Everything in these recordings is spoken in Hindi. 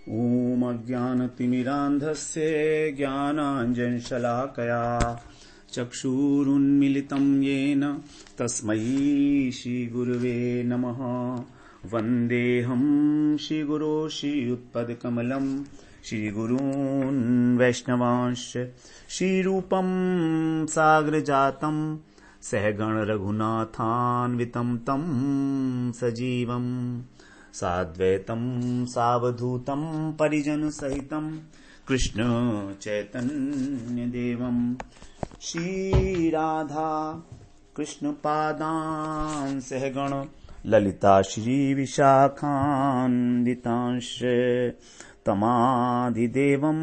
ॐ अज्ञानतिमिरान्धस्य ज्ञानाञ्जनशलाकया चक्षुरुन्मिलितं येन तस्मै श्रीगुरुवे नमः। वन्देऽहं श्रीगुरो श्रीयुत्पदकमलं श्रीगुरून् वैष्णवांश्च श्रीरूपं साग्रजातं सहगण रघुनाथान्वितं तं सजीवम् साद्वैतं सावधूतं परिजन सहितं कृष्ण चैतन्य देवं श्री राधा कृष्ण पादान् सहगण ललिता श्री विशाखान्वितांश तमादिदेवं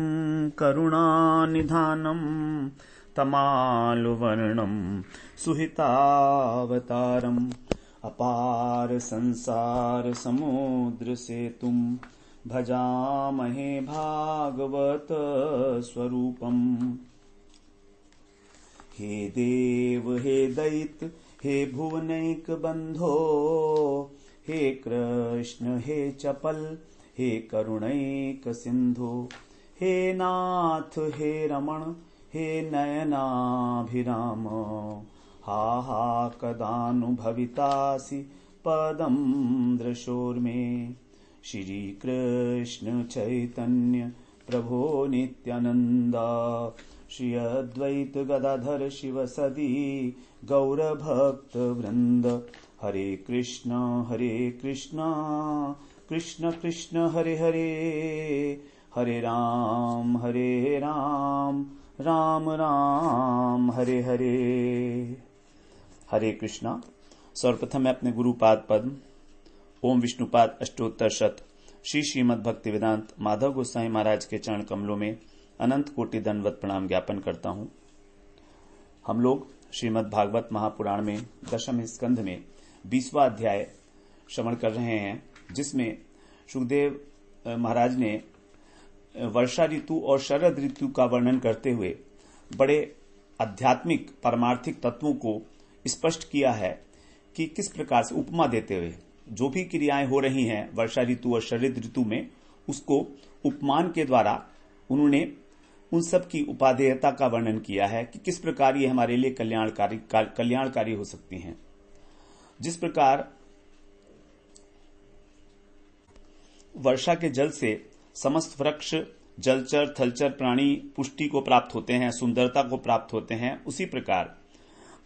करुणानिधानं तमालुवर्णं सुहितावतारम् अपार संसार समुद्र सेतुं भजामहे भागवत स्वरूपम्। हे देव हे दैत्य हे भुवनैक बंधो हे कृष्ण हे चपल हे करुणैक सिंधु हे नाथ हे रमण हे नयनाभिराम हा हा कदानुभवितासि पदं दृशोर्मे। श्री कृष्ण चैतन्य प्रभो नित्यानंद श्री अद्वैत गदाधर शिव सदी गौरभक्त वृंद। हरे कृष्ण कृष्ण कृष्ण हरे हरे हरे राम राम राम हरे हरे। हरे कृष्णा। सर्वप्रथम मैं अपने गुरुपाद पद्म ओम विष्णुपाद अष्टोत्तर शत श्री श्रीमद् भक्ति वेदांत माधव गोसाई महाराज के चरण कमलों में अनंत कोटि दंडवत प्रणाम ज्ञापन करता हूं। हम लोग श्रीमद् भागवत महापुराण में दशम स्कंध में 20वां अध्याय श्रवण कर रहे हैं, जिसमें सुखदेव महाराज ने वर्षा ऋतु और शरद ऋतु का वर्णन करते हुए बड़े आध्यात्मिक परमार्थिक तत्वों को स्पष्ट किया है कि किस प्रकार से उपमा देते हुए जो भी क्रियाएं हो रही हैं वर्षा ऋतु और शरद ऋतु में, उसको उपमान के द्वारा उन्होंने उन सब की उपादेयता का वर्णन किया है कि किस प्रकार ये हमारे लिए कल्याणकारी हो सकती हैं। जिस प्रकार वर्षा के जल से समस्त वृक्ष जलचर थलचर प्राणी पुष्टि को प्राप्त होते हैं, सुंदरता को प्राप्त होते हैं, उसी प्रकार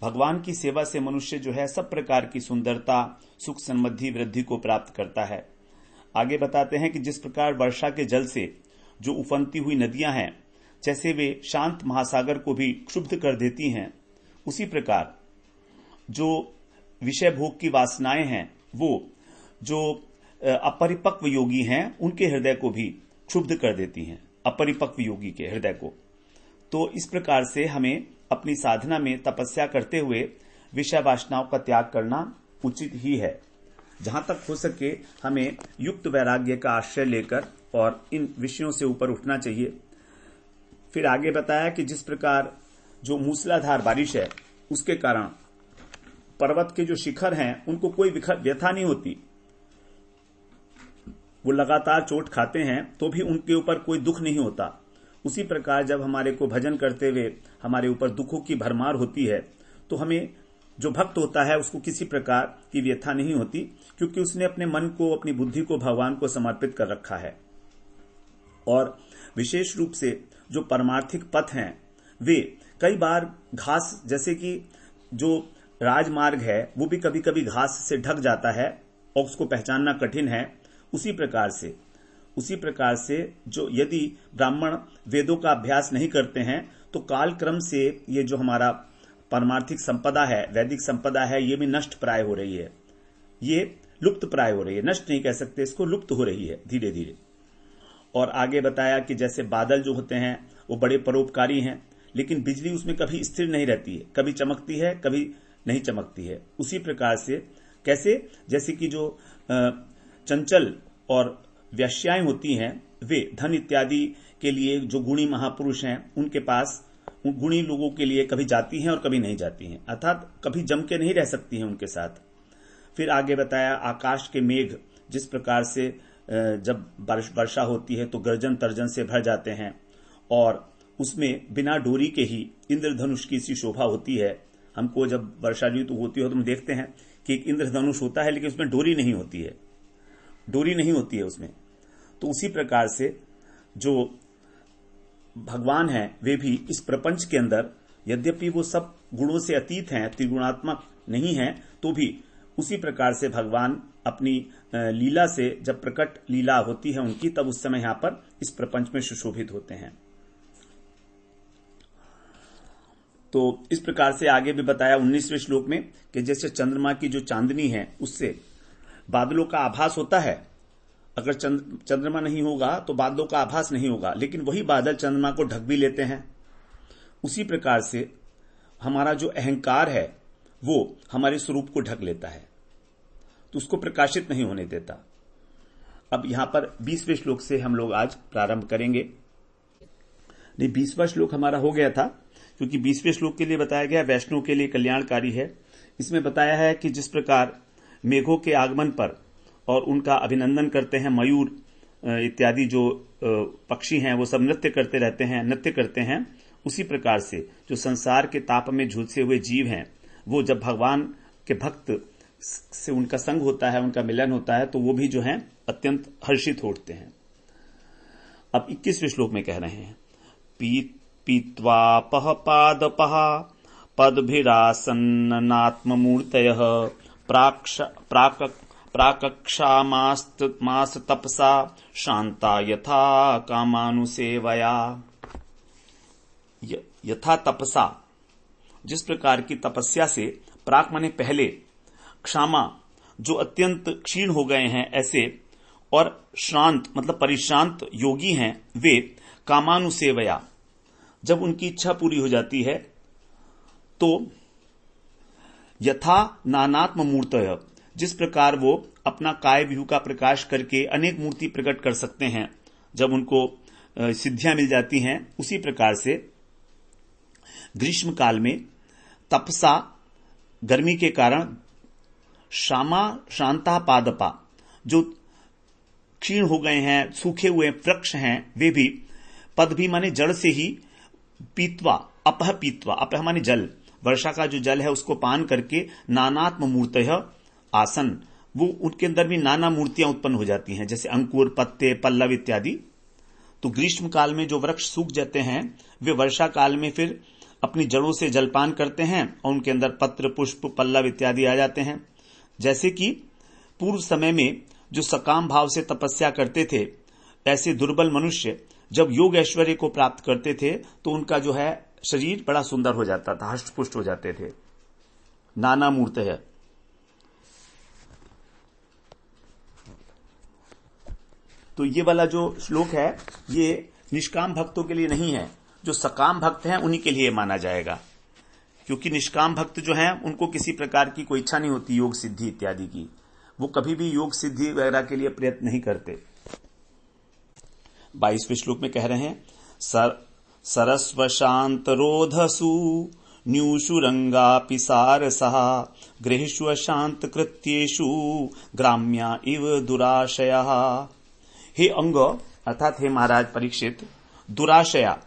भगवान की सेवा से मनुष्य जो है सब प्रकार की सुंदरता सुख समृद्धि वृद्धि को प्राप्त करता है। आगे बताते हैं कि जिस प्रकार वर्षा के जल से जो उफनती हुई नदियां हैं, जैसे वे शांत महासागर को भी क्षुब्ध कर देती हैं, उसी प्रकार जो विषय भोग की वासनाएं हैं वो जो अपरिपक्व योगी हैं उनके हृदय को भी क्षुब्ध कर देती हैं, अपरिपक्व योगी के हृदय को। तो इस प्रकार से हमें अपनी साधना में तपस्या करते हुए विषय वासनाओं का त्याग करना उचित ही है। जहां तक हो सके हमें युक्त वैराग्य का आश्रय लेकर और इन विषयों से ऊपर उठना चाहिए। फिर आगे बताया कि जिस प्रकार जो मूसलाधार बारिश है उसके कारण पर्वत के जो शिखर हैं उनको कोई व्यथा नहीं होती, वो लगातार चोट खाते हैं तो भी उनके ऊपर कोई दुख नहीं होता। उसी प्रकार जब हमारे को भजन करते हुए हमारे ऊपर दुखों की भरमार होती है तो हमें जो भक्त होता है उसको किसी प्रकार की व्यथा नहीं होती, क्योंकि उसने अपने मन को अपनी बुद्धि को भगवान को समर्पित कर रखा है। और विशेष रूप से जो परमार्थिक पथ हैं वे कई बार घास, जैसे कि जो राजमार्ग है वो भी कभी कभी घास से ढक जाता है और उसको पहचानना कठिन है। उसी प्रकार से जो यदि ब्राह्मण वेदों का अभ्यास नहीं करते हैं तो काल क्रम से ये जो हमारा परमार्थिक संपदा है, वैदिक संपदा है, ये भी नष्ट प्राय हो रही है, ये लुप्त प्राय हो रही है, नष्ट नहीं कह सकते इसको, लुप्त हो रही है धीरे धीरे। और आगे बताया कि जैसे बादल जो होते हैं वो बड़े परोपकारी हैं, लेकिन बिजली उसमें कभी स्थिर नहीं रहती है, कभी चमकती है कभी नहीं चमकती है। उसी प्रकार से कैसे, जैसे कि जो चंचल और व्याश्याएं होती हैं वे धन इत्यादि के लिए जो गुणी महापुरुष हैं उनके पास गुणी लोगों के लिए कभी जाती हैं और कभी नहीं जाती हैं, अर्थात कभी जम के नहीं रह सकती हैं उनके साथ। फिर आगे बताया आकाश के मेघ जिस प्रकार से जब वर्षा होती है तो गर्जन तर्जन से भर जाते हैं और उसमें बिना डोरी के ही इंद्रधनुष की सी शोभा होती है। हमको जब वर्षा ऋतु होती है तो हम देखते हैं कि एक इंद्रधनुष होता है लेकिन उसमें डोरी नहीं होती है, डोरी नहीं होती है उसमें। तो उसी प्रकार से जो भगवान हैं वे भी इस प्रपंच के अंदर, यद्यपि वो सब गुणों से अतीत हैं, त्रिगुणात्मक नहीं हैं, तो भी उसी प्रकार से भगवान अपनी लीला से जब प्रकट लीला होती है उनकी, तब उस समय यहां पर इस प्रपंच में सुशोभित होते हैं। तो इस प्रकार से आगे भी बताया 19वें श्लोक में कि जैसे चंद्रमा की जो चांदनी है उससे बादलों का आभास होता है। अगर चंद्रमा नहीं होगा तो बादलों का आभास नहीं होगा, लेकिन वही बादल चंद्रमा को ढक भी लेते हैं। उसी प्रकार से हमारा जो अहंकार है वो हमारे स्वरूप को ढक लेता है, तो उसको प्रकाशित नहीं होने देता। अब यहां पर 20वें श्लोक से हम लोग आज प्रारंभ करेंगे। नहीं, 20वां श्लोक हमारा हो गया था, क्योंकि 20वें श्लोक के लिए बताया गया वैष्णव के लिए कल्याणकारी है। इसमें बताया है कि जिस प्रकार मेघों के आगमन पर और उनका अभिनंदन करते हैं मयूर इत्यादि जो पक्षी हैं, वो सब नृत्य करते रहते हैं, नृत्य करते हैं। उसी प्रकार से जो संसार के ताप में झुलसे हुए जीव हैं, वो जब भगवान के भक्त से उनका संग होता है, उनका मिलन होता है, तो वो भी जो है अत्यंत हर्षित होते हैं। अब 21वें श्लोक में कह रहे हैं, पीत्वापह पादपः पद्भिरासन्नात्ममूर्तयः प्राकक्षामास तपसा शांता यथा कामानुसेवया। यथा तपसा, जिस प्रकार की तपस्या से, प्राक माने पहले, क्षामा जो अत्यंत क्षीण हो गए हैं ऐसे, और श्रांत मतलब परिश्रांत योगी हैं वे, कामानुसेवया जब उनकी इच्छा पूरी हो जाती है, तो यथा नानात्म मूर्तय, जिस प्रकार वो अपना काय व्यू का प्रकाश करके अनेक मूर्ति प्रकट कर सकते हैं जब उनको सिद्धियां मिल जाती हैं, उसी प्रकार से ग्रीष्म काल में तपसा गर्मी के कारण, श्यामा शांता पादपा जो क्षीण हो गए हैं, सूखे हुए वृक्ष हैं, वे भी, पद भी माने जड़ से ही, पीत्वा अपह पीत्वा, अपह माने जल, वर्षा का जो जल है उसको पान करके, नानात्म मूर्तयः आसन, वो उनके अंदर भी नाना मूर्तियां उत्पन्न हो जाती हैं, जैसे अंकुर, पत्ते, पल्लव इत्यादि। तो ग्रीष्म काल में जो वृक्ष सूख जाते हैं वे वर्षा काल में फिर अपनी जड़ों से जलपान करते हैं और उनके अंदर पत्र, पुष्प, पल्लव इत्यादि आ जाते हैं। जैसे कि पूर्व समय में जो सकाम भाव से तपस्या करते थे, ऐसे दुर्बल मनुष्य जब योग ऐश्वर्य को प्राप्त करते थे तो उनका जो है शरीर बड़ा सुंदर हो जाता था, हष्ट-पुष्ट हो जाते थे। नाना मूर्त है। तो ये वाला जो श्लोक है ये निष्काम भक्तों के लिए नहीं है, जो सकाम भक्त हैं उन्हीं के लिए माना जाएगा, क्योंकि निष्काम भक्त जो हैं उनको किसी प्रकार की कोई इच्छा नहीं होती योग सिद्धि इत्यादि की, वो कभी भी योग सिद्धि वगैरह के लिए प्रयत्न नहीं करते। 22वें श्लोक में कह रहे हैं, सरस्व शांत रोधसु न्यूषु रंगापि सारसः गृहेषु शांत कृत्येषु ग्राम्या इव दुराशयः। हे अंग अर्थात हे महाराज परीक्षित, दुराशया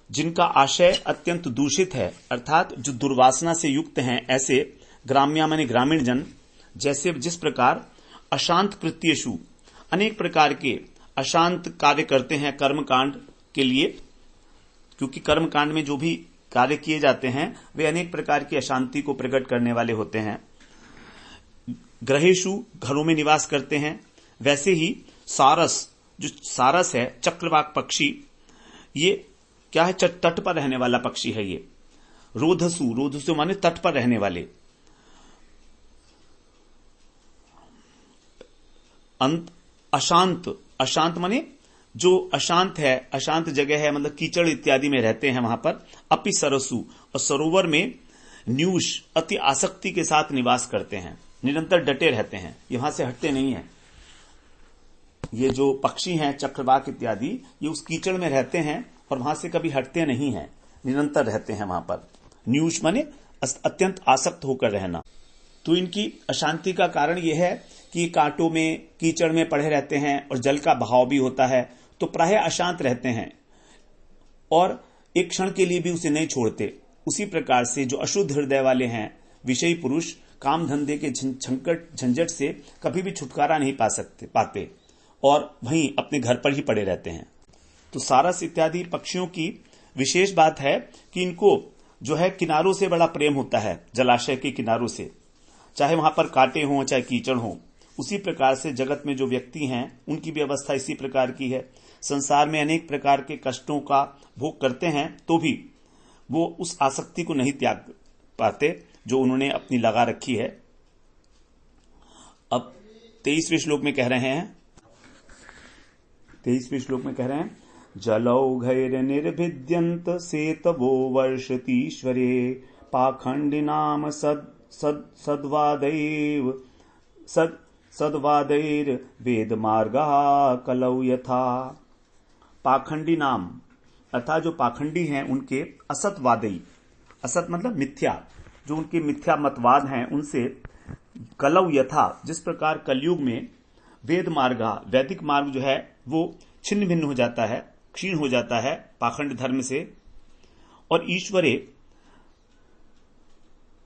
जिनका आशय अत्यंत दूषित है, अर्थात जो दुर्वासना से युक्त हैं, ऐसे ग्राम्या माने ग्रामीण जन, जैसे जिस प्रकार अशांत कृत्येषु अनेक प्रकार के अशांत कार्य करते हैं कर्मकांड के लिए, क्योंकि कर्मकांड में जो भी कार्य किए जाते हैं वे अनेक प्रकार की अशांति को प्रकट करने वाले होते हैं। ग्रहेषु घरों में निवास करते हैं, वैसे ही सारस, जो सारस है चक्रवाक पक्षी, ये क्या है, तट पर रहने वाला पक्षी है ये। रोधसु, रोधसु माने तट पर रहने वाले। अशांत, अशांत माने जो अशांत है, अशांत जगह है, मतलब कीचड़ इत्यादि में रहते हैं वहां पर। अपि सरसु, और सरोवर में न्यूष अति आसक्ति के साथ निवास करते हैं, निरंतर डटे रहते हैं, यहां से हटते नहीं हैं। ये जो पक्षी हैं चक्रवाक इत्यादि, ये उस कीचड़ में रहते हैं और वहां से कभी हटते नहीं हैं, निरंतर रहते हैं वहां पर। न्यूष माने अत्यंत आसक्त होकर रहना। तो इनकी अशांति का कारण यह है कि कांटों में कीचड़ में पड़े रहते हैं और जल का बहाव भी होता है, तो प्रायः अशांत रहते हैं और एक क्षण के लिए भी उसे नहीं छोड़ते। उसी प्रकार से जो अशुद्ध हृदय वाले हैं विषयी पुरुष काम धंधे के झंझट से कभी भी छुटकारा नहीं पाते और वहीं अपने घर पर ही पड़े रहते हैं। तो सारस इत्यादि पक्षियों की विशेष बात है कि इनको जो है किनारों से बड़ा प्रेम होता है, जलाशय के किनारों से, चाहे वहां पर कांटे हों चाहे कीचड़ हो। उसी प्रकार से जगत में जो व्यक्ति हैं उनकी भी अवस्था इसी प्रकार की है। संसार में अनेक प्रकार के कष्टों का भोग करते हैं तो भी वो उस आसक्ति को नहीं त्याग पाते जो उन्होंने अपनी लगा रखी है। अब 23वें श्लोक में कह रहे हैं, 23वें श्लोक में कह रहे हैं, जलौघैर निर्भिद्यन्त सेतवो वर्षतीश्वरे पाखंडिनाम सद्वादैर वेद मार्गा कलौ यथा। पाखंडी नाम अर्थात जो पाखंडी हैं उनके असतवादई, असत मतलब मिथ्या, जो उनके मिथ्या मतवाद हैं उनसे कलौ यथा, जिस प्रकार कलयुग में वेद मार्गा, वैदिक मार्ग जो है वो छिन्न भिन्न हो जाता है, क्षीण हो जाता है पाखंड धर्म से, और ईश्वरे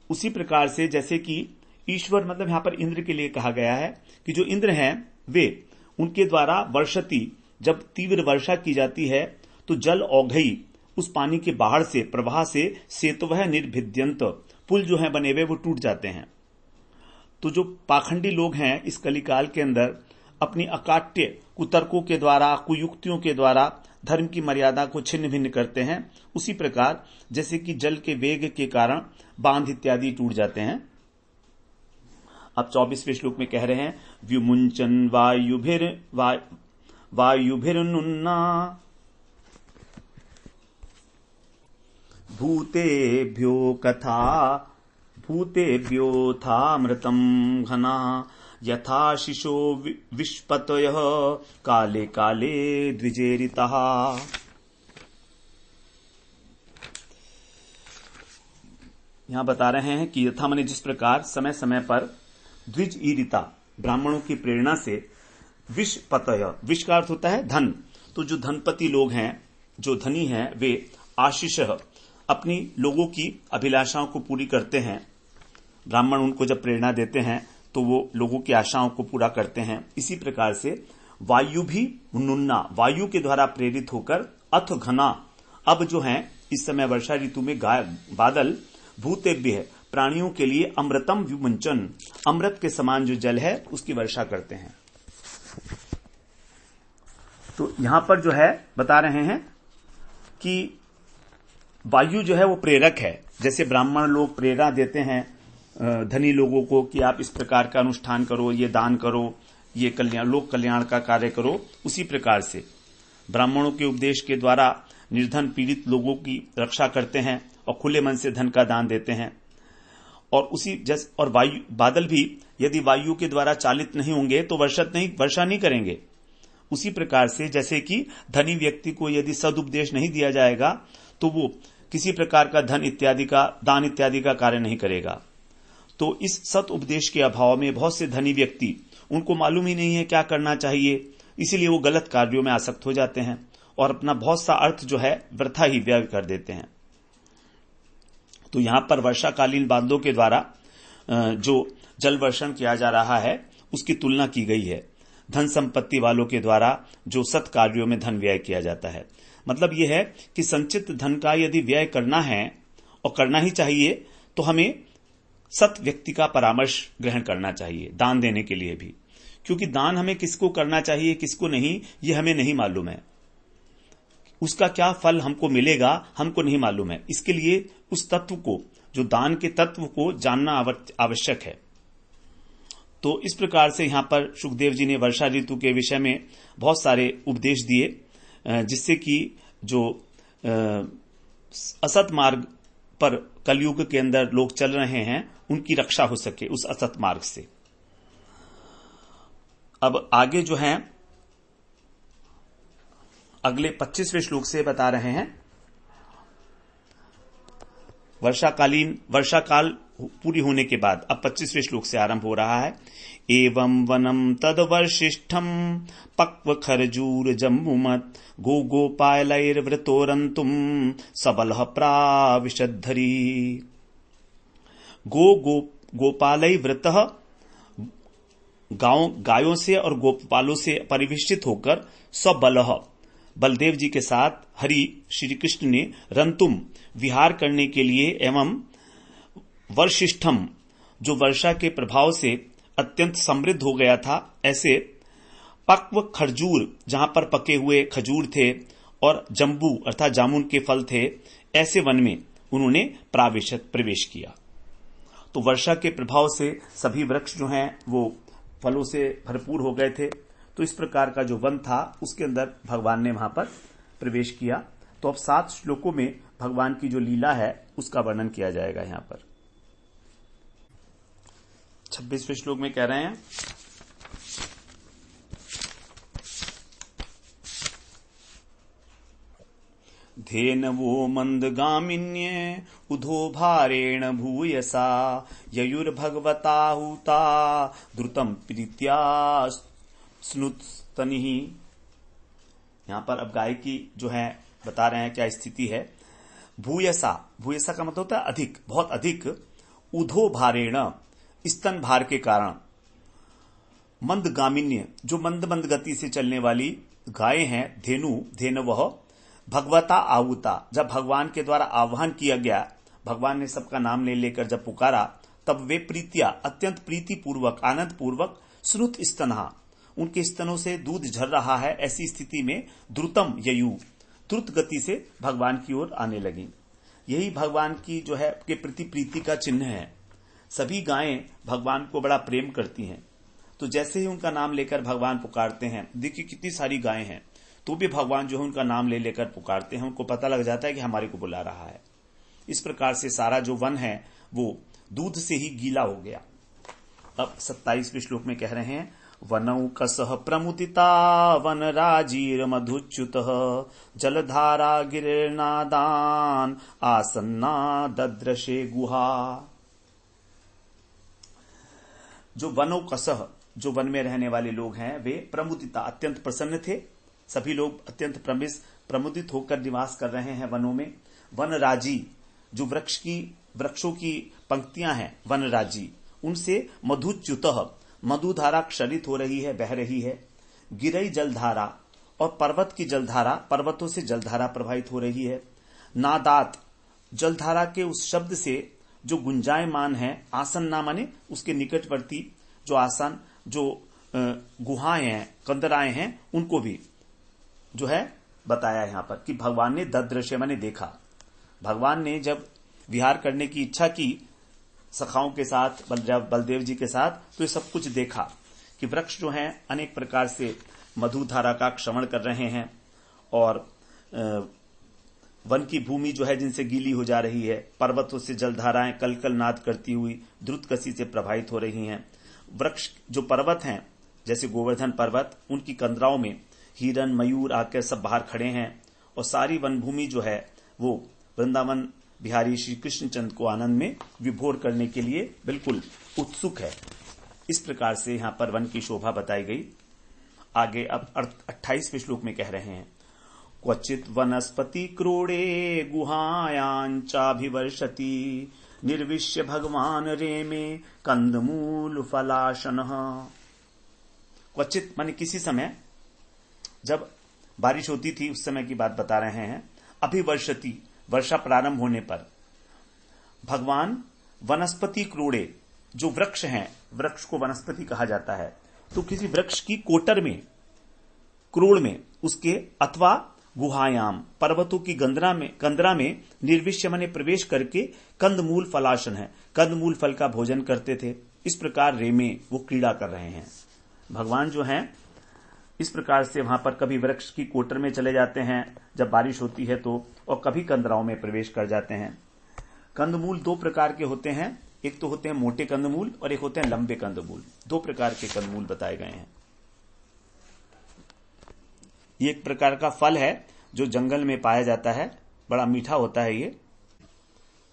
उसी प्रकार से जैसे कि ईश्वर मतलब यहां पर इंद्र के लिए कहा गया है कि जो इंद्र हैं वे उनके द्वारा वर्षति, जब तीव्र वर्षा की जाती है तो जल औघई, उस पानी के बाहर से प्रवाह से सेतवः निर्भिद्यंत, पुल जो है बने हुए वो टूट जाते हैं। तो जो पाखंडी लोग हैं इस कलिकाल के अंदर अपनी अकाट्य कुतर्कों के द्वारा, कुयुक्तियों के द्वारा धर्म की मर्यादा को छिन्न भिन्न करते हैं। उसी प्रकार जैसे कि जल के वेग के कारण बांध इत्यादि टूट जाते हैं। अब 24वें श्लोक में कह रहे हैं, व्युमुंचन वायुभिर्नुन्ना भूतेभ्योऽथामृतं घना यथा शिशो विष्पतयः काले काले द्विजेरितः। यहां बता रहे हैं कि यथा माने जिस प्रकार समय समय पर द्विज ईरिता, ब्राह्मणों की प्रेरणा से विष्पतय, विष का अर्थ होता है धन, तो जो धनपति लोग हैं, जो धनी हैं, वे आशीष अपनी लोगों की अभिलाषाओं को पूरी करते हैं। ब्राह्मण उनको जब प्रेरणा देते हैं तो वो लोगों की आशाओं को पूरा करते हैं। इसी प्रकार से वायु भी नुन्ना, वायु के द्वारा प्रेरित होकर अथ घना, अब जो है इस समय वर्षा ऋतु में बादल भूतेभ्य, प्राणियों के लिए अमृतम विमुंचन, अमृत के समान जो जल है उसकी वर्षा करते हैं। तो यहां पर जो है बता रहे हैं कि वायु जो है वो प्रेरक है। जैसे ब्राह्मण लोग प्रेरणा देते हैं धनी लोगों को कि आप इस प्रकार का अनुष्ठान करो, ये दान करो, ये कल्याण, लोक कल्याण का कार्य करो, उसी प्रकार से ब्राह्मणों के उपदेश के द्वारा निर्धन पीड़ित लोगों की रक्षा करते हैं और खुले मन से धन का दान देते हैं। और और वायु बादल भी यदि वायु के द्वारा चालित नहीं होंगे तो वर्षा नहीं करेंगे। उसी प्रकार से जैसे कि धनी व्यक्ति को यदि सदुपदेश नहीं दिया जाएगा तो वो किसी प्रकार का धन इत्यादि का दान इत्यादि का कार्य नहीं करेगा। तो इस सत उपदेश के अभाव में बहुत से धनी व्यक्ति, उनको मालूम ही नहीं है क्या करना चाहिए, इसीलिए वो गलत कार्यों में आसक्त हो जाते हैं और अपना बहुत सा अर्थ जो है वृथा ही व्यय कर देते हैं। तो यहां पर वर्षाकालीन बादलों के द्वारा जो जल वर्षण किया जा रहा है उसकी तुलना की गई है धन संपत्ति वालों के द्वारा जो सत कार्यों में धन व्यय किया जाता है। मतलब यह है कि संचित धन का यदि व्यय करना है और करना ही चाहिए तो हमें सत व्यक्ति का परामर्श ग्रहण करना चाहिए दान देने के लिए भी, क्योंकि दान हमें किसको करना चाहिए किसको नहीं ये हमें नहीं मालूम है, उसका क्या फल हमको मिलेगा हमको नहीं मालूम है। इसके लिए उस तत्व को, जो दान के तत्व को जानना आवश्यक है। तो इस प्रकार से यहां पर सुखदेव जी ने वर्षा ऋतु के विषय में बहुत सारे उपदेश दिए जिससे कि जो असत मार्ग पर कलयुग के अंदर लोग चल रहे हैं उनकी रक्षा हो सके उस असत मार्ग से। अब आगे जो है अगले 25वें श्लोक से बता रहे हैं वर्षा काल पूरी होने के बाद अब 25वें श्लोक से आरंभ हो रहा है। एवं वनम तद वर्षिष्ठम पक्व खरजूर जम्बुमत गो गोपालैर्वृतोरंतुम सबलः प्राविशद्धरी। गोपालै व्रतः गायों से और गोपालों से परिवेष्टित होकर सबलह बलदेव जी के साथ हरि श्री कृष्ण ने रंतुम विहार करने के लिए एवं वर्षिष्ठम जो वर्षा के प्रभाव से अत्यंत समृद्ध हो गया था, ऐसे पक्व खरजूर जहां पर पके हुए खजूर थे और जम्बू अर्थात जामुन के फल थे, ऐसे वन में उन्होंने प्रवेश किया। तो वर्षा के प्रभाव से सभी वृक्ष जो हैं वो फलों से भरपूर हो गए थे। तो इस प्रकार का जो वन था उसके अंदर भगवान ने वहां पर प्रवेश किया। तो अब 7 श्लोकों में भगवान की जो लीला है उसका वर्णन किया जाएगा। यहां पर 26वें श्लोक में कह रहे हैं, धेनवो मंदगामिन्ये उधो भारेण भूयसा ययुर्भगवताहुता द्रुतम प्रीत्या स्नुतस्तनिः। यहां पर अब गाय की जो है बता रहे हैं क्या स्थिति है। भूयसा, भूयसा का मतलब होता है अधिक, बहुत अधिक। उधो भारेण स्तन भार के कारण। मंदगामिन्य जो मंद मंद गति से चलने वाली गाय हैं, धेनुवः भगवता आहुता जब भगवान के द्वारा आह्वान किया गया, भगवान ने सबका नाम ले लेकर जब पुकारा, तब वे प्रीतिया अत्यंत प्रीति पूर्वक आनंद पूर्वक श्रुत स्तनहा उनके स्तनों से दूध झर रहा है, ऐसी स्थिति में द्रुतम ययु द्रुत गति से भगवान की ओर आने लगी। यही भगवान की जो है के प्रति प्रीति का चिन्ह है। सभी गायें भगवान को बड़ा प्रेम करती हैं। तो जैसे ही उनका नाम लेकर भगवान पुकारते हैं, देखिए कितनी सारी गायें हैं, तो भी भगवान जो है उनका नाम ले लेकर पुकारते हैं, उनको पता लग जाता है कि हमारे को बुला रहा है। इस प्रकार से सारा जो वन है वो दूध से ही गीला हो गया। अब 27वें श्लोक में कह रहे हैं, वनौकसः प्रमुदिता वनराजीर मधुच्युतः जलधारा गिरनादान आसन्ना दद्रशे गुहा। जो वनौकसः जो वन में रहने वाले लोग हैं वे प्रमुदिता अत्यंत प्रसन्न थे। सभी लोग अत्यंत प्रमुदित होकर निवास कर रहे हैं वनों में। वनराजी जो वृक्षों की पंक्तियां हैं, वनराजी उनसे मधुच्युतः मधुधारा क्षरित हो रही है, बह रही है। गिरई जलधारा और पर्वत की जलधारा, पर्वतों से जलधारा प्रवाहित हो रही है। नादात जलधारा के उस शब्द से जो गुंजायमान है, आसन्ना माने उसके निकटवर्ती जो आसन जो गुहाएं हैं, कंदराएं हैं, उनको भी जो है बताया यहां पर कि भगवान ने ददृश्य माने देखा। भगवान ने जब विहार करने की इच्छा की सखाओं के साथ, बलदेव जी के साथ, तो ये सब कुछ देखा कि वृक्ष जो हैं अनेक प्रकार से मधुधारा का क्षमण कर रहे हैं और वन की भूमि जो है जिनसे गीली हो जा रही है, पर्वतों से जलधाराएं कलकल नाद करती हुई द्रुत गति से प्रभावित हो रही हैं। वृक्ष जो पर्वत हैं जैसे गोवर्धन पर्वत, उनकी कंदराओं में हिरन मयूर आकर सब बाहर खड़े हैं और सारी वन भूमि जो है वो वृंदावन बिहारी श्री कृष्णचंद्र को आनंद में विभोर करने के लिए बिल्कुल उत्सुक है। इस प्रकार से यहां पर वन की शोभा बताई गई। आगे अब 28वें श्लोक में कह रहे हैं, क्वचित वनस्पति क्रोड़े गुहायांचाभिवर्षति निर्विश्य भगवान रेमे कंदमूल फलाशनः। क्वचित माने किसी समय जब बारिश होती थी उस समय की बात बता रहे हैं। अभिवर्षति वर्षा प्रारंभ होने पर भगवान वनस्पति क्रोड़े जो वृक्ष हैं, वृक्ष को वनस्पति कहा जाता है, तो किसी वृक्ष की कोटर में, क्रोड़ में उसके अथवा गुहायाम पर्वतों की कंदरा में निर्विश्य माने प्रवेश करके कंदमूल फलाशन है, कंदमूल फल का भोजन करते थे। इस प्रकार रेमे वो क्रीड़ा कर रहे हैं। भगवान जो हैं इस प्रकार से वहां पर कभी वृक्ष की कोटर में चले जाते हैं जब बारिश होती है तो, और कभी कंदराओं में प्रवेश कर जाते हैं। कंदमूल 2 प्रकार के होते हैं, एक तो होते हैं मोटे कंदमूल और एक होते हैं लंबे कंदमूल। 2 प्रकार के कंदमूल बताए गए हैं। ये एक प्रकार का फल है जो जंगल में पाया जाता है, बड़ा मीठा होता है ये।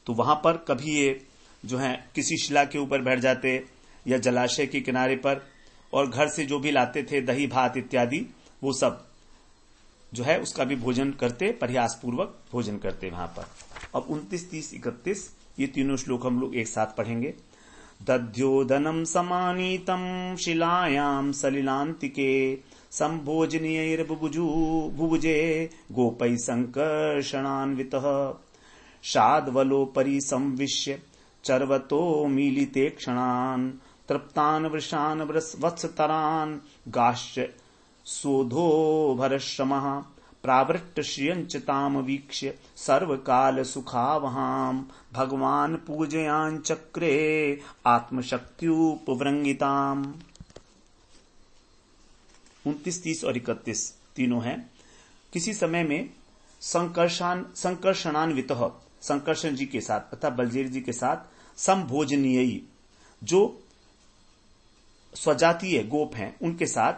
तो वहां पर कभी ये जो है किसी शिला के ऊपर बैठ जाते या जलाशय के किनारे पर, और घर से जो भी लाते थे दही भात इत्यादि, वो सब जो है उसका भी भोजन करते, प्रयास पूर्वक भोजन करते वहां पर। अब 29, 30, 31 ये तीनों श्लोक हम लोग एक साथ पढ़ेंगे। दध्योदनम समानीतम शिलायाम सलिलांतिके संभोजनीयैर्बुभुजे गोपै संकर्षणान्वितः शाद्वलोपरि संविश्य चर्वतो मीलिते क्षणान् तृप्तान् वृषान् वत्सतरान् गाश्च सोधो भरश्रमः प्रावृट्ट श्रियञ्च ताम वीक्ष्य सर्वकाल सुखावहाम् भगवान् पूजयाञ्चक्रे आत्मशक्त्युपवृंगिताम्। 29, 30 और 31 तीनों हैं। किसी समय में संकर्षणान्वित, संकर्षण जी के साथ अर्थात बलदेव जी के साथ, संभोजनीय जो स्वजातीय गोप हैं उनके साथ,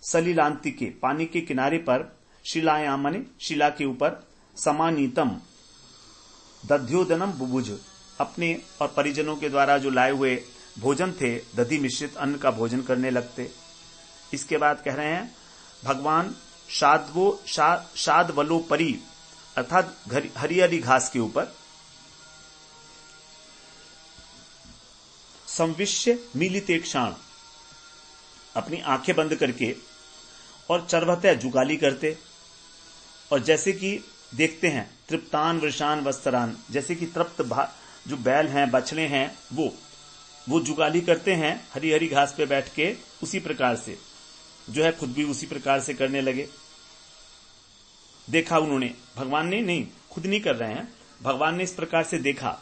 सलिलांति के पानी के किनारे पर, शिलायाम माने शिला के ऊपर, समानीतम दध्योदनम बुभुज अपने और परिजनों के द्वारा जो लाए हुए भोजन थे, दधि मिश्रित अन्न का भोजन करने लगते। इसके बाद कह रहे हैं भगवान शादवलोपरी अर्थात हरी हरी घास के ऊपर, संविश्य मीलिते क्षण अपनी आंखें बंद करके और चरवतः जुगाली करते, और जैसे कि देखते हैं तृप्तान वृषान वस्त्रान, जैसे कि तृप्त जो बैल हैं, बछड़े हैं, वो जुगाली करते हैं हरी हरी घास पे बैठ के, उसी प्रकार से जो है खुद भी उसी प्रकार से करने लगे। देखा उन्होंने, भगवान ने नहीं, खुद नहीं कर रहे हैं, भगवान ने इस प्रकार से देखा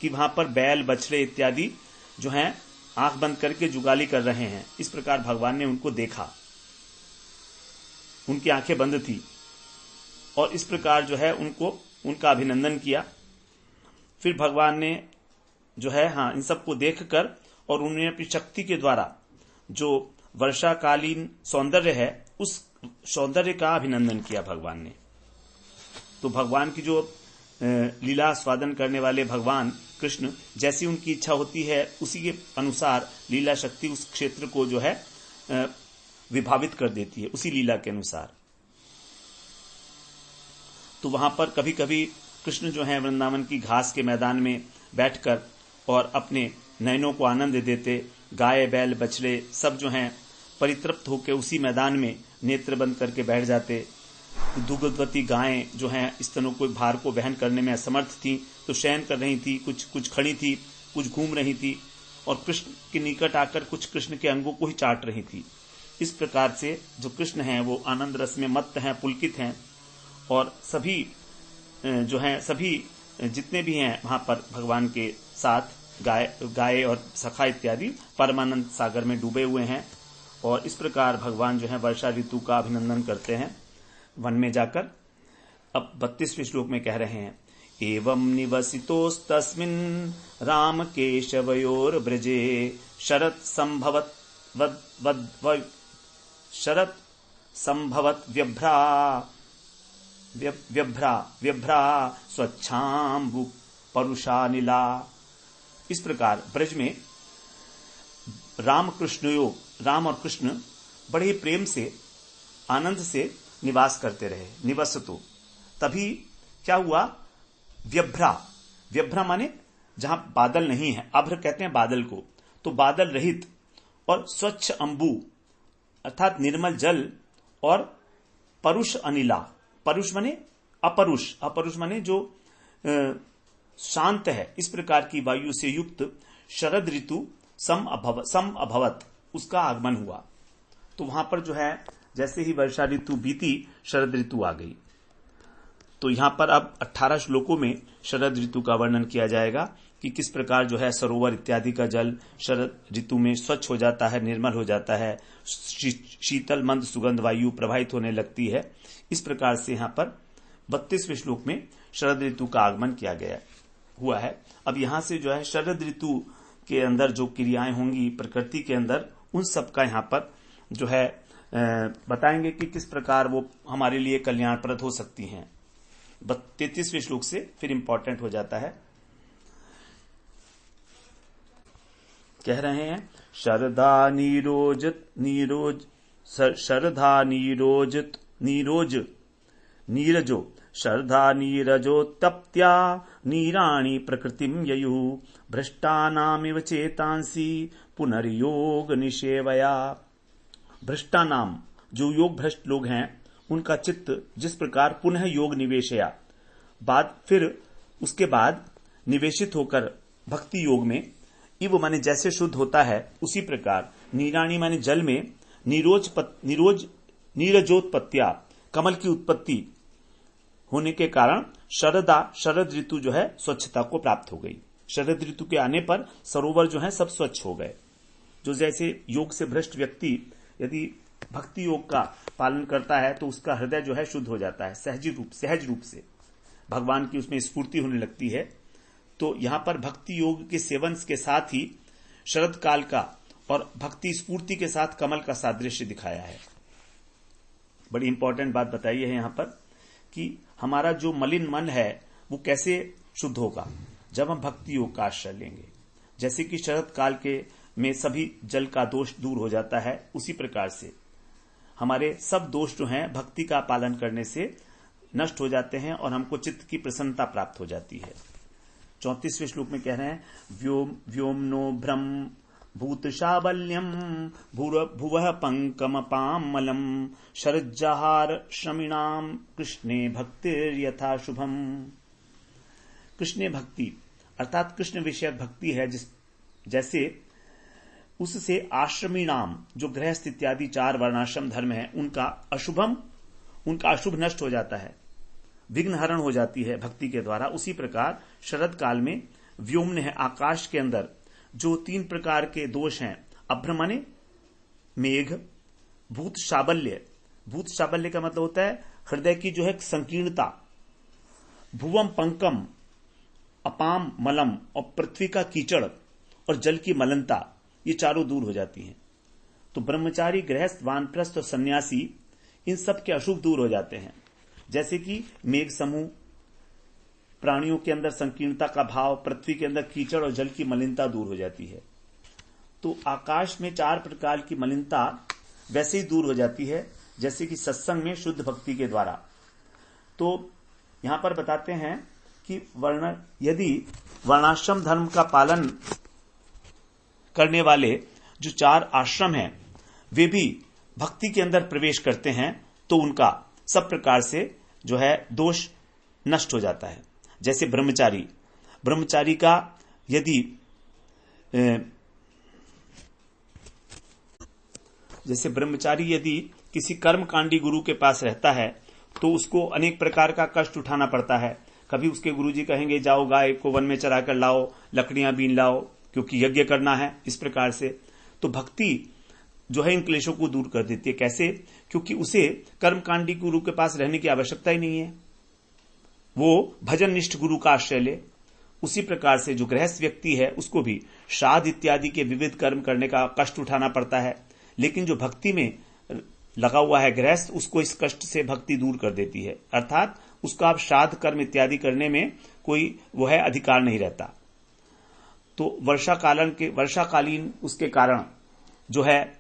कि वहां पर बैल बछड़े इत्यादि जो हैं आंख बंद करके जुगाली कर रहे हैं। इस प्रकार भगवान ने उनको देखा, उनकी आंखें बंद थी, और इस प्रकार जो है उनका अभिनंदन किया। फिर भगवान ने जो है इन सबको देखकर और उन्होंने अपनी शक्ति के द्वारा जो वर्षाकालीन सौंदर्य है उस सौंदर्य का अभिनंदन किया भगवान ने। तो भगवान की जो लीला स्वादन करने वाले भगवान कृष्ण, जैसी उनकी इच्छा होती है उसी के अनुसार लीला शक्ति उस क्षेत्र को जो है विभावित कर देती है, उसी लीला के अनुसार। तो वहां पर कभी कभी कृष्ण जो है वृंदावन की घास के मैदान में बैठकर और अपने नयनों को आनंद देते, गाय बैल बछड़े सब जो हैं परितृप्त होकर उसी मैदान में नेत्र बंद करके बैठ जाते। दुग्धवती गायें जो हैं स्तनों को भार को वहन करने में असमर्थ थी, तो शयन कर रही थी, कुछ खड़ी थी, कुछ घूम रही थी, और कृष्ण के निकट आकर कुछ कृष्ण के अंगों को ही चाट रही थी। इस प्रकार से जो कृष्ण हैं वो आनंद रस में मत्त हैं, पुलकित हैं, और सभी जो हैं सभी जितने भी हैं वहां पर भगवान के साथ गाय और सखा इत्यादि परमानंद सागर में डूबे हुए हैं। और इस प्रकार भगवान जो है वर्षा ऋतु का अभिनंदन करते हैं वन में जाकर। अब 32वें श्लोक में कह रहे हैं, एवं निवसितोस्तस्मिन् राम केशवयोर ब्रजे शरत संभवत व्यभ्रा स्वच्छाम्बु परुषानिला। इस प्रकार ब्रज में राम और कृष्ण बड़े ही प्रेम से आनंद से निवास करते रहे। निवसतु, तभी क्या हुआ, व्यभ्रा माने जहां बादल नहीं है, अभ्र कहते हैं बादल को, तो बादल रहित और स्वच्छ अंबु अर्थात निर्मल जल, और परुष अनिला, परुष माने अपरुष माने जो शांत है, इस प्रकार की वायु से युक्त शरद ऋतु सम अभवत, उसका आगमन हुआ। तो वहां पर जो है जैसे ही वर्षा ऋतु बीती शरद ऋतु आ गई। तो यहां पर अब 18 श्लोकों में शरद ऋतु का वर्णन किया जाएगा कि किस प्रकार जो है सरोवर इत्यादि का जल शरद ऋतु में स्वच्छ हो जाता है, निर्मल हो जाता है, शीतल मंद सुगंध वायु प्रवाहित होने लगती है। इस प्रकार से यहां पर 32वें श्लोक में शरद ऋतु का आगमन किया गया हुआ है। अब यहां से जो है शरद ऋतु के अंदर जो क्रियाएं होंगी प्रकृति के अंदर, उन सब का यहां पर जो है बताएंगे कि किस प्रकार वो हमारे लिए कल्याणप्रद हो सकती हैं। 33वें श्लोक से फिर इंपॉर्टेंट हो जाता है। कह रहे हैं शरदा नीरजो शरधा नीरजोत्तप्त्या नीराणि प्रकृतिं ययुः भ्रष्टानामिव चेतांसि पुनर्योग निषेवया। भ्रष्टानाम, जो योग भ्रष्ट लोग हैं, उनका चित्त जिस प्रकार पुनः योग निवेशया, फिर उसके बाद निवेशित होकर भक्ति योग में, इव माने जैसे शुद्ध होता है, उसी प्रकार नीराणी माने जल में नीरजोत्पत्तिया, कमल की उत्पत्ति होने के कारण शरद ऋतु जो है स्वच्छता को प्राप्त हो गई। शरद ऋतु के आने पर सरोवर जो है सब स्वच्छ हो गए। जो जैसे योग से भ्रष्ट व्यक्ति यदि भक्ति योग का पालन करता है तो उसका हृदय जो है शुद्ध हो जाता है, सहज रूप से भगवान की उसमें स्फूर्ति होने लगती है। तो यहां पर भक्ति योग के सेवन के साथ ही शरद काल का और भक्ति स्फूर्ति के साथ कमल का सादृश्य दिखाया है। बड़ी इंपॉर्टेंट बात बताई है यहां पर कि हमारा जो मलिन मन है वो कैसे शुद्ध होगा, जब हम भक्ति योग का आश्रय लेंगे। जैसे कि शरद काल के में सभी जल का दोष दूर हो जाता है, उसी प्रकार से हमारे सब दोष जो हैं भक्ति का पालन करने से नष्ट हो जाते हैं और हमको चित्त की प्रसन्नता प्राप्त हो जाती है। 34वें श्लोक में कह रहे हैं व्योमनो ब्रह्म भूतशाबल्यम भुवः पंकमपामलम शरज्जहार श्रमिणाम कृष्णे भक्तिर्यथा शुभम। कृष्ण भक्ति अर्थात कृष्ण विषयक भक्ति है जैसे उससे आश्रमी नाम, जो गृहस्थ इत्यादि 4 वर्णाश्रम धर्म है, उनका अशुभ नष्ट हो जाता है, विघ्न हरण हो जाती है भक्ति के द्वारा। उसी प्रकार शरद काल में व्योमन है, आकाश के अंदर जो 3 प्रकार के दोष हैं, अभ्र माने मेघ, भूत शाबल्य का मतलब होता है हृदय की जो है संकीर्णता, भुवम पंकम अपाम मलम और पृथ्वी का कीचड़ और जल की मलनता, ये चारों दूर हो जाती हैं। तो ब्रह्मचारी, गृहस्थ, वानप्रस्थ और सन्यासी, इन सब के अशुभ दूर हो जाते हैं। जैसे कि मेघ समूह, प्राणियों के अंदर संकीर्णता का भाव, पृथ्वी के अंदर कीचड़ और जल की मलिनता दूर हो जाती है। तो आकाश में 4 प्रकार की मलिनता वैसे ही दूर हो जाती है जैसे कि सत्संग में शुद्ध भक्ति के द्वारा। तो यहां पर बताते हैं कि यदि वर्णाश्रम धर्म का पालन करने वाले जो 4 आश्रम हैं वे भी भक्ति के अंदर प्रवेश करते हैं तो उनका सब प्रकार से जो है दोष नष्ट हो जाता है। जैसे ब्रह्मचारी का यदि किसी कर्मकांडी गुरु के पास रहता है तो उसको अनेक प्रकार का कष्ट उठाना पड़ता है। कभी उसके गुरुजी कहेंगे जाओ गाय को वन में चरा कर लाओ, लकड़ियां बीन लाओ, क्योंकि यज्ञ करना है, इस प्रकार से। तो भक्ति जो है इन क्लेशों को दूर कर देती है। कैसे? क्योंकि उसे कर्मकांडी गुरु के पास रहने की आवश्यकता ही नहीं है, वो भजन निष्ठ गुरु का आश्रय ले। उसी प्रकार से जो गृहस्थ व्यक्ति है उसको भी श्राद्ध इत्यादि के विविध कर्म करने का कष्ट उठाना पड़ता है, लेकिन जो भक्ति में लगा हुआ है गृहस्थ, उसको इस कष्ट से भक्ति दूर कर देती है। अर्थात उसका अब श्राद्ध कर्म इत्यादि करने में कोई वो है अधिकार नहीं रहता। तो वर्षाकालीन उसके कारण जो है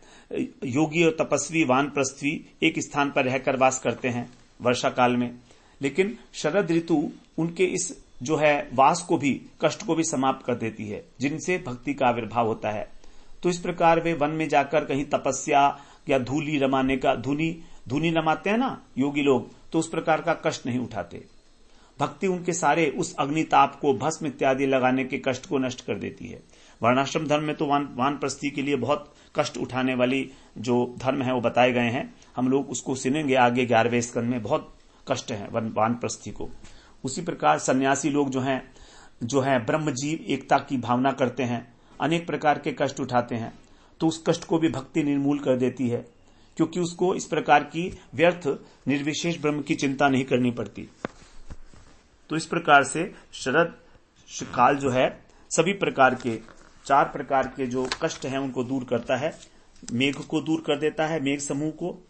योगी और तपस्वी वानप्रस्थी एक स्थान पर रहकर वास करते हैं वर्षा काल में, लेकिन शरद ऋतु उनके इस जो है वास को भी, कष्ट को भी समाप्त कर देती है, जिनसे भक्ति का आविर्भाव होता है। तो इस प्रकार वे वन में जाकर कहीं तपस्या या धूली रमाते हैं ना योगी लोग, तो उस प्रकार का कष्ट नहीं उठाते। भक्ति उनके सारे उस अग्निताप को, भस्म इत्यादि लगाने के कष्ट को नष्ट कर देती है। वर्णाश्रम धर्म में तो वानप्रस्थी के लिए बहुत कष्ट उठाने वाली जो धर्म है वो बताए गए हैं, हम लोग उसको सुनेंगे आगे 11वें स्कंद में। बहुत कष्ट है वानप्रस्थी को। उसी प्रकार सन्यासी लोग जो है ब्रह्म जीव एकता की भावना करते हैं, अनेक प्रकार के कष्ट उठाते हैं, तो उस कष्ट को भी भक्ति निर्मूल कर देती है, क्योंकि उसको इस प्रकार की व्यर्थ निर्विशेष ब्रह्म की चिंता नहीं करनी पड़ती। तो इस प्रकार से शरद काल जो है सभी प्रकार के 4 प्रकार के जो कष्ट हैं उनको दूर करता है। मेघ को दूर कर देता है, मेघ समूह को।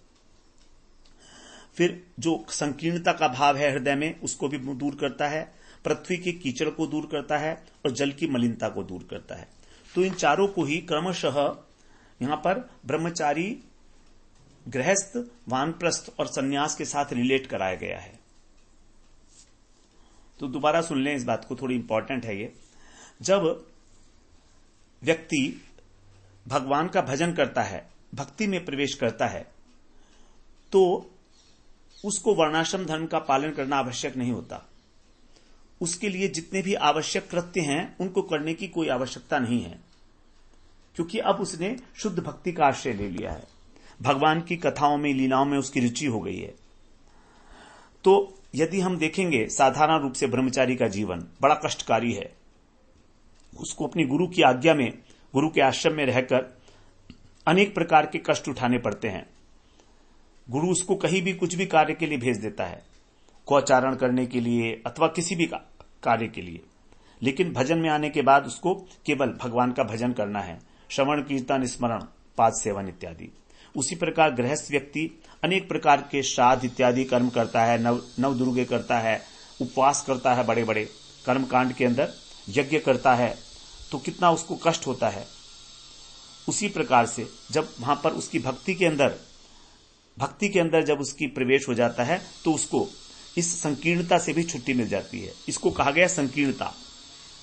फिर जो संकीर्णता का भाव है हृदय में उसको भी दूर करता है, पृथ्वी के कीचड़ को दूर करता है और जल की मलिनता को दूर करता है। तो इन चारों को ही क्रमशः यहां पर ब्रह्मचारी, गृहस्थ, वानप्रस्थ और सन्यास के साथ रिलेट कराया गया है। तो दोबारा सुन लें इस बात को, थोड़ी इंपॉर्टेंट है ये। जब व्यक्ति भगवान का भजन करता है, भक्ति में प्रवेश करता है, तो उसको वर्णाश्रम धर्म का पालन करना आवश्यक नहीं होता। उसके लिए जितने भी आवश्यक कृत्य हैं उनको करने की कोई आवश्यकता नहीं है, क्योंकि अब उसने शुद्ध भक्ति का आश्रय ले लिया है। भगवान की कथाओं में, लीलाओं में उसकी रुचि हो गई है। तो यदि हम देखेंगे साधारण रूप से ब्रह्मचारी का जीवन बड़ा कष्टकारी है। उसको अपनी गुरु की आज्ञा में, गुरु के आश्रम में रहकर अनेक प्रकार के कष्ट उठाने पड़ते हैं। गुरु उसको कहीं भी कुछ भी कार्य के लिए भेज देता है, कौचारण करने के लिए अथवा किसी भी कार्य के लिए, लेकिन भजन में आने के बाद उसको केवल भगवान का भजन करना है, श्रवण कीर्तन स्मरण पाद सेवन इत्यादि। उसी प्रकार गृहस्थ व्यक्ति अनेक प्रकार के श्राद्ध इत्यादि कर्म करता है, नव दुर्गे करता है, उपवास करता है, बड़े बड़े कर्म कांड के अंदर यज्ञ करता है, तो कितना उसको कष्ट होता है। उसी प्रकार से जब वहां पर उसकी भक्ति के अंदर जब उसकी प्रवेश हो जाता है, तो उसको इस संकीर्णता से भी छुट्टी मिल जाती है। इसको कहा गया संकीर्णता,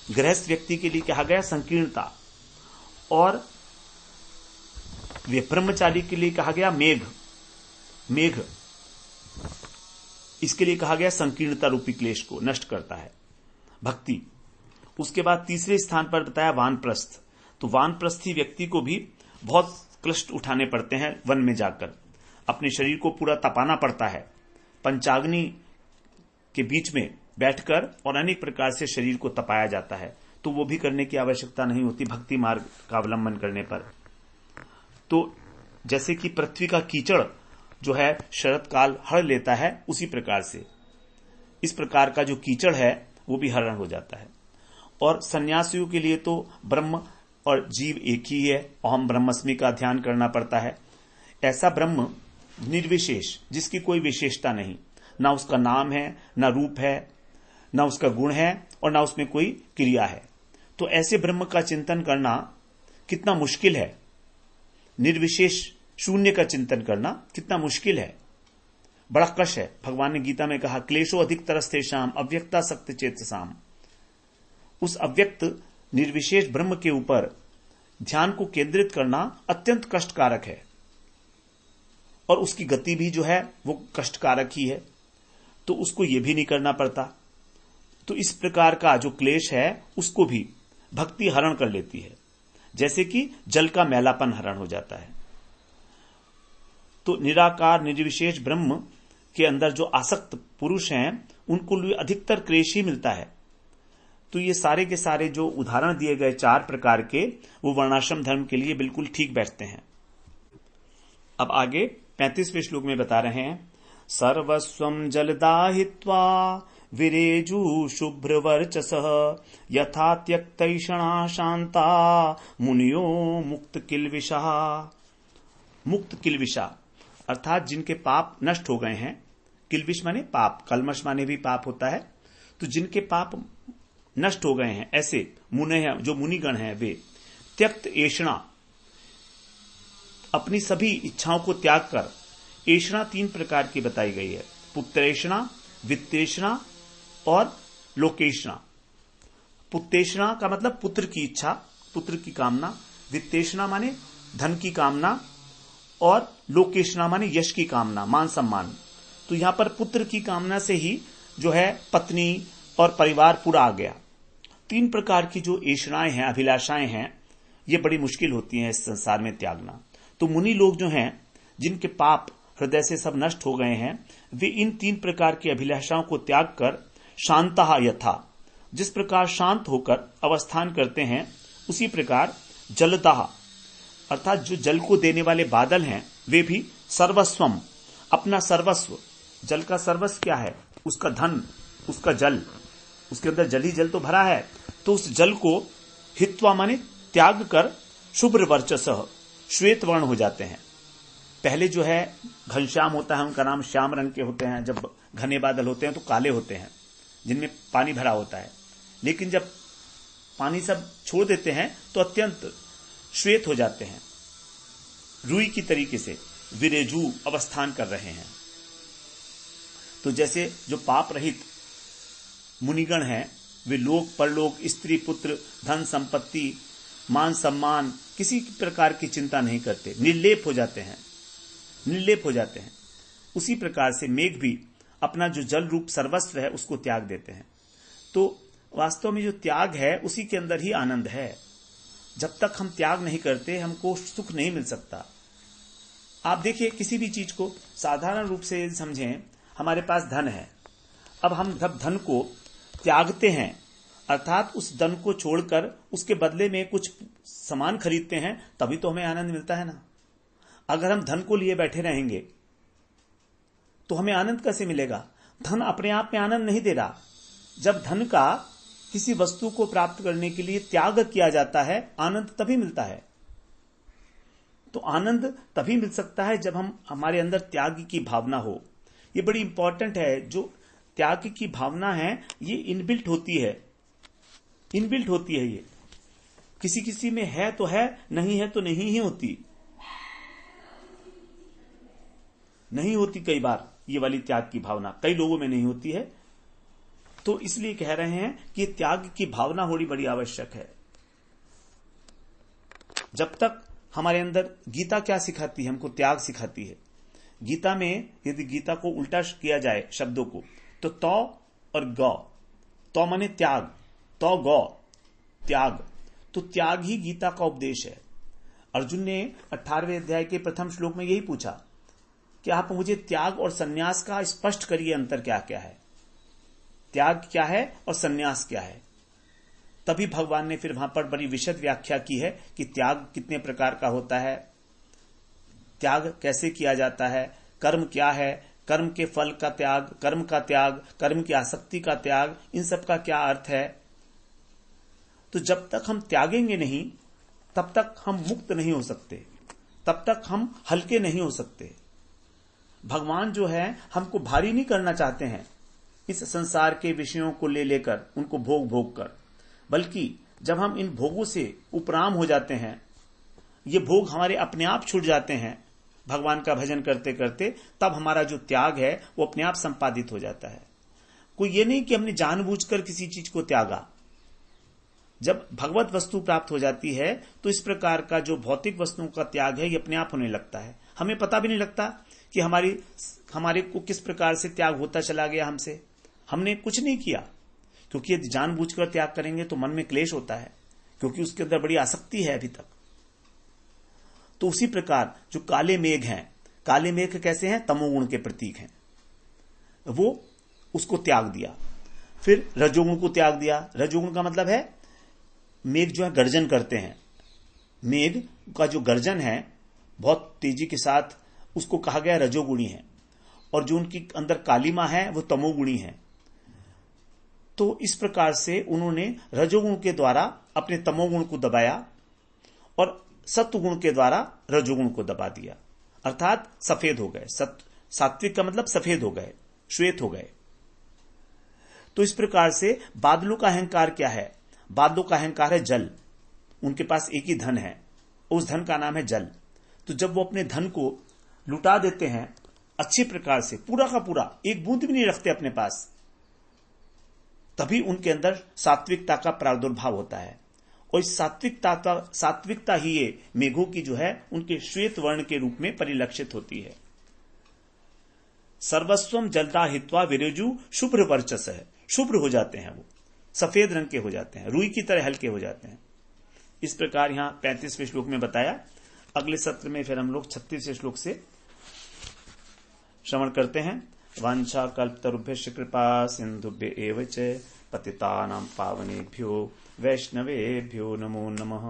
गृहस्थ व्यक्ति के लिए कहा गया संकीर्णता, और वे ब्रह्मचारी के लिए कहा गया मेघ। इसके लिए कहा गया संकीर्णता रूपी क्लेश को नष्ट करता है भक्ति। उसके बाद तीसरे स्थान पर बताया वानप्रस्थ। तो वानप्रस्थी व्यक्ति को भी बहुत कष्ट उठाने पड़ते हैं। वन में जाकर अपने शरीर को पूरा तपाना पड़ता है, पंचाग्नि के बीच में बैठकर, और अनेक प्रकार से शरीर को तपाया जाता है। तो वो भी करने की आवश्यकता नहीं होती भक्ति मार्ग का अवलंबन करने पर। तो जैसे कि पृथ्वी का कीचड़ जो है शरद काल हर लेता है, उसी प्रकार से इस प्रकार का जो कीचड़ है वो भी हरण हो जाता है। और सन्यासियों के लिए तो ब्रह्म और जीव एक ही है, अहम ब्रह्मस्मि का ध्यान करना पड़ता है। ऐसा ब्रह्म निर्विशेष, जिसकी कोई विशेषता नहीं, ना उसका नाम है, ना रूप है, ना उसका गुण है, और ना उसमें कोई क्रिया है। तो ऐसे ब्रह्म का चिंतन करना कितना मुश्किल है। निर्विशेष शून्य का चिंतन करना कितना मुश्किल है, बड़ा कष्ट है। भगवान ने गीता में कहा, क्लेशो अधिकतरस्तेषाम अव्यक्ता सक्त चेतसाम। उस अव्यक्त निर्विशेष ब्रह्म के ऊपर ध्यान को केंद्रित करना अत्यंत कष्टकारक है, और उसकी गति भी जो है वो कष्टकारक ही है। तो उसको ये भी नहीं करना पड़ता। तो इस प्रकार का जो क्लेश है उसको भी भक्ति हरण कर लेती है, जैसे कि जल का मैलापन हरण हो जाता है। तो निराकार निर्विशेष ब्रह्म के अंदर जो आसक्त पुरुष हैं उनको अधिकतर क्लेश ही मिलता है। तो ये सारे के सारे जो उदाहरण दिए गए 4 प्रकार के, वो वर्णाश्रम धर्म के लिए बिल्कुल ठीक बैठते हैं। अब आगे 35वें श्लोक में बता रहे हैं, सर्वस्वं जलदाहित्वा विरेजु शुभ्रवर्चसः यथा त्यक्तैषणा शांता मुनियो मुक्त किल्विषा। मुक्त किल्विषा अर्थात जिनके पाप नष्ट हो गए हैं। किल्विष माने पाप, कलमश माने भी पाप होता है। तो जिनके पाप नष्ट हो गए हैं, ऐसे मुने हैं, जो मुनिगण हैं, वे त्यक्त ऐषणा, अपनी सभी इच्छाओं को त्याग कर, ऐषणा 3 प्रकार की बताई गई है, पुत्रेषणा, वित्तेषणा और लोकेषणा। पुत्तेषणा का मतलब पुत्र की इच्छा, पुत्र की कामना, वित्तेषणा माने धन की कामना, और लोकेषणा माने यश की कामना, मान सम्मान। तो यहां पर पुत्र की कामना से ही जो है पत्नी और परिवार पूरा आ गया। 3 प्रकार की जो ऐषणाएं हैं, अभिलाषाएं हैं, ये बड़ी मुश्किल होती हैं इस संसार में त्यागना। तो मुनि लोग जो हैं, जिनके पाप हृदय से सब नष्ट हो गए हैं, वे इन 3 प्रकार की अभिलाषाओं को त्याग कर शांतः यथा, जिस प्रकार शांत होकर अवस्थान करते हैं, उसी प्रकार जलतः अर्थात जो जल को देने वाले बादल हैं, वे भी सर्वस्वम, अपना सर्वस्व, जल का सर्वस्व क्या है, उसका धन, उसका जल, उसके अंदर जल ही जल तो भरा है, तो उस जल को हित्वा माने त्याग कर शुभ्र वर्चसः, श्वेत वर्ण हो जाते हैं। पहले जो है घनश्याम होता है, उनका नाम श्याम रंग के होते हैं। जब घने बादल होते हैं तो काले होते हैं, जिनमें पानी भरा होता है। लेकिन जब पानी सब छोड़ देते हैं तो अत्यंत श्वेत हो जाते हैं, रुई की तरीके से विरेजू अवस्थान कर रहे हैं। तो जैसे जो पाप रहित मुनिगण हैं, वे लोक परलोक, स्त्री पुत्र, धन संपत्ति, मान सम्मान, किसी प्रकार की चिंता नहीं करते, निर्लेप हो जाते हैं, निर्लेप हो जाते हैं। उसी प्रकार से मेघ भी अपना जो जल रूप सर्वस्व है उसको त्याग देते हैं। तो वास्तव में जो त्याग है उसी के अंदर ही आनंद है। जब तक हम त्याग नहीं करते हमको सुख नहीं मिल सकता। आप देखिए, किसी भी चीज को साधारण रूप से समझें, हमारे पास धन है, अब हम जब धन को त्यागते हैं, अर्थात उस धन को छोड़कर उसके बदले में कुछ सामान खरीदते हैं, तभी तो हमें आनंद मिलता है ना। अगर हम धन को लिए बैठे रहेंगे तो हमें आनंद कैसे मिलेगा? धन अपने आप में आनंद नहीं दे रहा। जब धन का किसी वस्तु को प्राप्त करने के लिए त्याग किया जाता है, आनंद तभी मिलता है। तो आनंद तभी मिल सकता है जब हमारे अंदर त्याग की भावना हो। ये बड़ी इंपॉर्टेंट है। जो त्याग की भावना है ये इनबिल्ट होती है, इनबिल्ट होती है। ये किसी किसी में है तो है, नहीं है तो नहीं ही होती, नहीं होती। कई बार ये वाली त्याग की भावना कई लोगों में नहीं होती है। तो इसलिए कह रहे हैं कि त्याग की भावना होनी बड़ी आवश्यक है। जब तक हमारे अंदर गीता क्या सिखाती है? हमको त्याग सिखाती है। गीता में यदि गीता को उल्टा किया जाए शब्दों को, तो तौ और गौ, तौ माने त्याग, तौ गौ त्याग, तो त्याग ही गीता का उपदेश है। अर्जुन ने 18वें अध्याय के प्रथम श्लोक में यही पूछा कि आप मुझे त्याग और सन्यास का स्पष्ट करिए, अंतर क्या क्या है, त्याग क्या है और सन्यास क्या है। तभी भगवान ने फिर वहां पर बड़ी विशद व्याख्या की है कि त्याग कितने प्रकार का होता है, त्याग कैसे किया जाता है, कर्म क्या है, कर्म के फल का त्याग, कर्म का त्याग, कर्म की आसक्ति का त्याग, इन सब का क्या अर्थ है। तो जब तक हम त्यागेंगे नहीं तब तक हम मुक्त नहीं हो सकते, तब तक हम हल्के नहीं हो सकते। भगवान जो है हमको भारी नहीं करना चाहते हैं इस संसार के विषयों को ले लेकर, उनको भोग भोग कर, बल्कि जब हम इन भोगों से उपराम हो जाते हैं, ये भोग हमारे अपने आप छूट जाते हैं भगवान का भजन करते करते, तब हमारा जो त्याग है वो अपने आप संपादित हो जाता है। कोई ये नहीं कि हमने जानबूझकर किसी चीज को त्यागा। जब भगवत वस्तु प्राप्त हो जाती है तो इस प्रकार का जो भौतिक वस्तुओं का त्याग है ये अपने आप होने लगता है। हमें पता भी नहीं लगता कि हमारे को किस प्रकार से त्याग होता चला गया हमसे। हमने कुछ नहीं किया, क्योंकि यदि जानबूझकर त्याग करेंगे तो मन में क्लेश होता है, क्योंकि उसके अंदर बड़ी आसक्ति है अभी तक। तो उसी प्रकार जो काले मेघ हैं, काले मेघ कैसे हैं? तमोगुण के प्रतीक हैं। वो उसको त्याग दिया, फिर रजोगुण को त्याग दिया। रजोगुण का मतलब है मेघ जो है गर्जन करते हैं, मेघ का जो गर्जन है बहुत तेजी के साथ, उसको कहा गया रजोगुणी है। और जो उनकी अंदर कालिमा है वो तमोगुणी है। तो इस प्रकार से उन्होंने रजोगुण के द्वारा अपने तमोगुण को दबाया और सत्वगुण के द्वारा रजोगुण को दबा दिया, अर्थात सफेद हो गए। सात्विक का मतलब सफेद हो गए, श्वेत हो गए। तो इस प्रकार से बादलों का अहंकार क्या है? बादलों का अहंकार है जल। उनके पास एक ही धन है, उस धन का नाम है जल। तो जब वो अपने धन को लुटा देते हैं अच्छे प्रकार से, पूरा का पूरा, एक बूंद भी नहीं रखते अपने पास, तभी उनके अंदर सात्विकता का प्रादुर्भाव होता है। और इस सात्विकता ही ये मेघों की जो है उनके श्वेत वर्ण के रूप में परिलक्षित होती है। सर्वस्वम जलता हित्वा विरेजु शुभ्र वर्चस है, शुभ्र हो जाते हैं, वो सफेद रंग के हो जाते हैं, रुई की तरह हल्के हो जाते हैं। इस प्रकार यहां 35वें श्लोक में बताया। अगले सत्र में फिर हम लोग 36वें श्लोक से श्रवण करते हैं। वांछा कल्पतरुभ्यश्च कृपा सिंधुभ्य एव च पतितानां पावनेभ्यो वैष्णवेभ्यो नमो नमः।